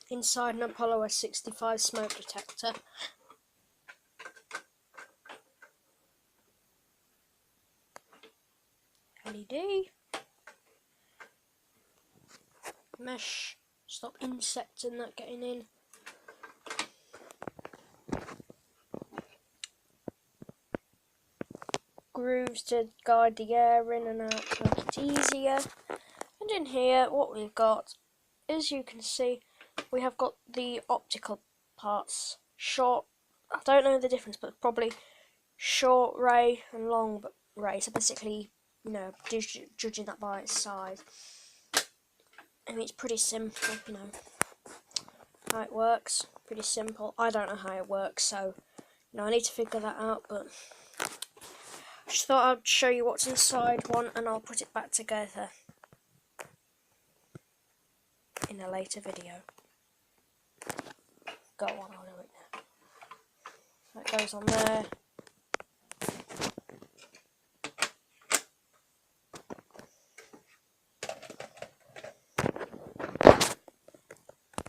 inside an Apollo S65 smoke detector. LED. Mesh, stop insects and that getting in. Grooves to guide the air in and out to make it easier. And in here, what we've got, as you can see, we have got the optical parts. Short, I don't know the difference, but probably short ray and long ray. So basically, you know, judging that by its size. I mean, it's pretty simple, you know, how it works. Pretty simple. I don't know how it works, so, you know, I need to figure that out, but I just thought I'd show you what's inside one, and I'll put it back together in a later video. Go on, I'll do it now. That goes on there.